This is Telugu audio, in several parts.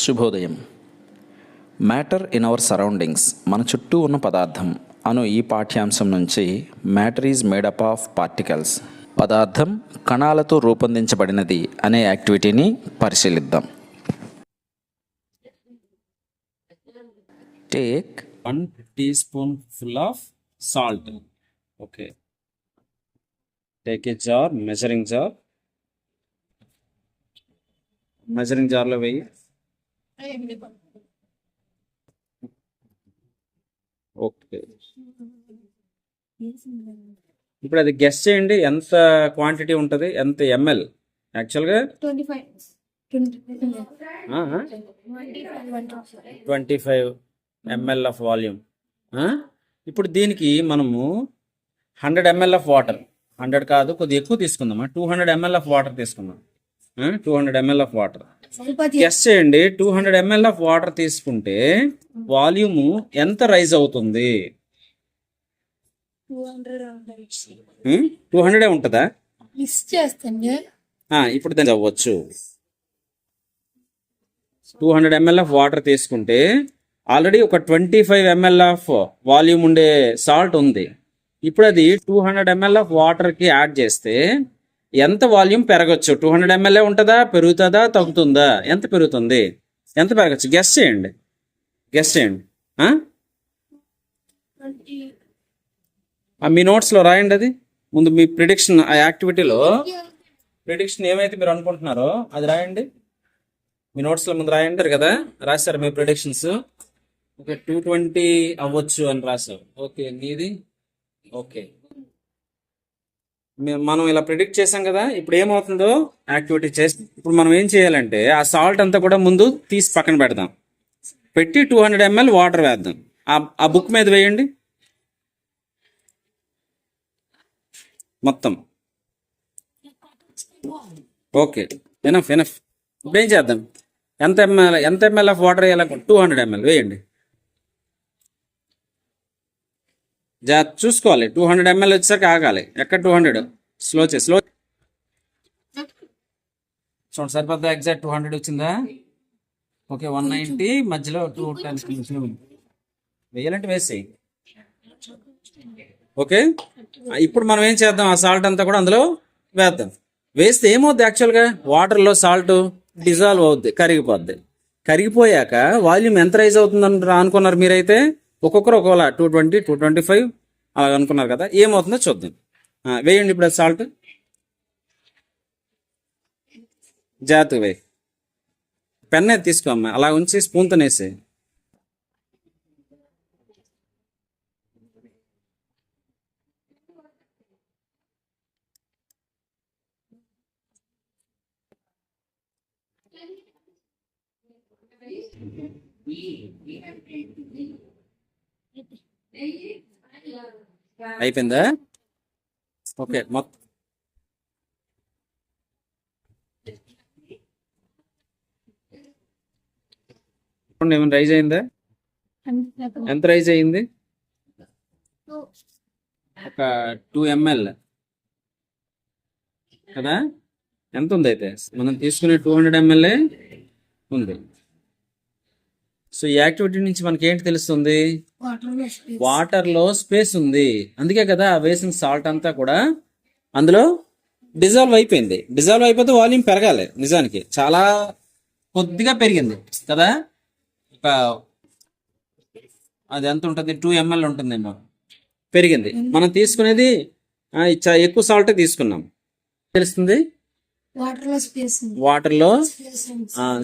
శుభోదయం. మ్యాటర్ ఇన్ అవర్ సరౌండింగ్స్, మన చుట్టూ ఉన్న పదార్థం అను ఈ పాఠ్యాంశం నుంచి matter is made up of particles, పదార్థం కణాలతో రూపొందించబడినది అనే యాక్టివిటీని పరిశీలిద్దాం. Take 1 teaspoonful of salt. Okay. Take a jar, measuring jar. Measuring jar లో వేయి. ఓకే, ఇప్పుడు అది గెస్ చేయండి, ఎంత క్వాంటిటీ ఉంటుంది, ఎంత ఎంఎల్ యాక్చువల్గా? 25 ml ఆఫ్ వాల్యూమ్. ఇప్పుడు దీనికి మనము 100 ml ఆఫ్ వాటర్, 100 కాదు కొద్దిగా ఎక్కువ తీసుకుందామా, 200 ml ఆఫ్ వాటర్ తీసుకుందాం. 200 ml ఆఫ్ వాటర్ గెస్ చేయండి. 200 ml ఆఫ్ వాటర్ తీసుకుంటే వాల్యూము ఎంత రైజ్ అవుతుంది? 200 ఉంటుందా? ఇప్పుడు దాన్ని అవ్వచ్చు. 200 ml ఆఫ్ వాటర్ తీసుకుంటే ఆల్రెడీ ఒక 25 ml ఆఫ్ వాల్యూమ్ ఉండే సాల్ట్ ఉంది. ఇప్పుడు అది 200 ml ఆఫ్ వాటర్కి యాడ్ చేస్తే ఎంత వాల్యూమ్ పెరగచ్చు? 200 ml ఉంటుందా, పెరుగుతుందా, తగ్గుతుందా? ఎంత పెరుగుతుంది, ఎంత పెరగచ్చు? గెస్ చేయండి, గెస్ చేయండి. మీ నోట్స్లో రాయండి. అది ముందు మీ ప్రిడిక్షన్, ఆ యాక్టివిటీలో ప్రిడిక్షన్ ఏమైతే మీరు అనుకుంటున్నారో అది రాయండి. మీ నోట్స్లో ముందు రాయండి కదా, రాశారు మీ ప్రిడిక్షన్స్. ఓకే, 220 అవ్వచ్చు అని రాసావు. ఓకే, నీది ఓకే. మనం ఇలా ప్రిడిక్ట్ చేసాం కదా. ఇప్పుడు ఏమవుతుందో యాక్టివిటీ చేసి ఇప్పుడు మనం ఏం చేయాలంటే ఆ సాల్ట్ అంతా కూడా ముందు తీసి పక్కన పెడదాం, పెట్టి 200 ml వాటర్ వేద్దాం. ఆ బుక్ మీద వేయండి మొత్తం. Okay, enough enough. ఇప్పుడు ఏం చేద్దాం, ఎంత ఎంఎల్ ఆఫ్ వాటర్ వేయాలనుకో? 200 ml వేయండి. చూసుకోవాలి, 200 ml వచ్చేసరికి ఆగాలి. ఎక్కడ 200? స్లో చూడండి, సరిపోద్దా? ఎగ్జాక్ట్ 200 వచ్చిందా? ఓకే, 190 మధ్యలో 210 వేయాలంటే వేసేయి. ఓకే, ఇప్పుడు మనం ఏం చేద్దాం, ఆ సాల్ట్ అంతా కూడా అందులో వేద్దాం. వేస్తే ఏమవుద్ది, యాక్చువల్గా వాటర్లో సాల్ట్ డిజాల్వ్ అవుద్ది, కరిగిపోద్ది. కరిగిపోయాక వాల్యూమ్ ఎంత రైజ్ అవుతుందని అనుకున్నారు మీరైతే? ఒక్కొక్కరు ఒకవేళ 220, 225 అలా అనుకున్నారు కదా. ఏమవుతుందో చూద్దాం. వేయండి ఇప్పుడు సాల్ట్, జాగ్రత్తగా వేయి. పెన్ అయితే తీసుకోమ్మా, అలా ఉంచి స్పూన్తో వేసి. అయిపోయిందా? ఓకే, మొత్తం ఏమైనా రైజ్ అయిందా? ఎంత రైజ్ అయింది? ఒక 2 ml కదా. ఎంత ఉంది అయితే? మనం తీసుకునే 200 ml ఉంది. సో ఈ యాక్టివిటీ నుంచి మనకి ఏంటి తెలుస్తుంది? వాటర్లో స్పేస్ ఉంది. అందుకే కదా వేసిన సాల్ట్ అంతా కూడా అందులో డిజాల్వ్ అయిపోయింది. డిజాల్వ్ అయిపోతే వాల్యూమ్ పెరగాలి. నిజానికి చాలా కొద్దిగా పెరిగింది కదా. ఒక అది ఎంత ఉంటుంది, 2 ml ఉంటుందేమో పెరిగింది. మనం తీసుకునేది ఎక్కువ సాల్ట్ తీసుకున్నాం, తెలుస్తుంది. వాటర్లో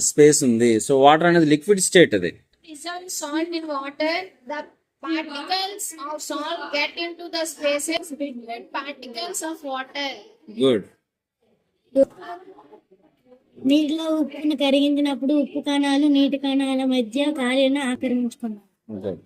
స్పేస్ ఉంది. సో వాటర్ అనేది లిక్విడ్ స్టేట్. అది salt in water, the particles of salt get into the spaces between particles of water. Good. నీటిలో ఉప్పును కరిగించినప్పుడు ఉప్పు కణాలు నీటి కణాల మధ్య కార్యాన్ని ఆక్రమించుకున్నాయి.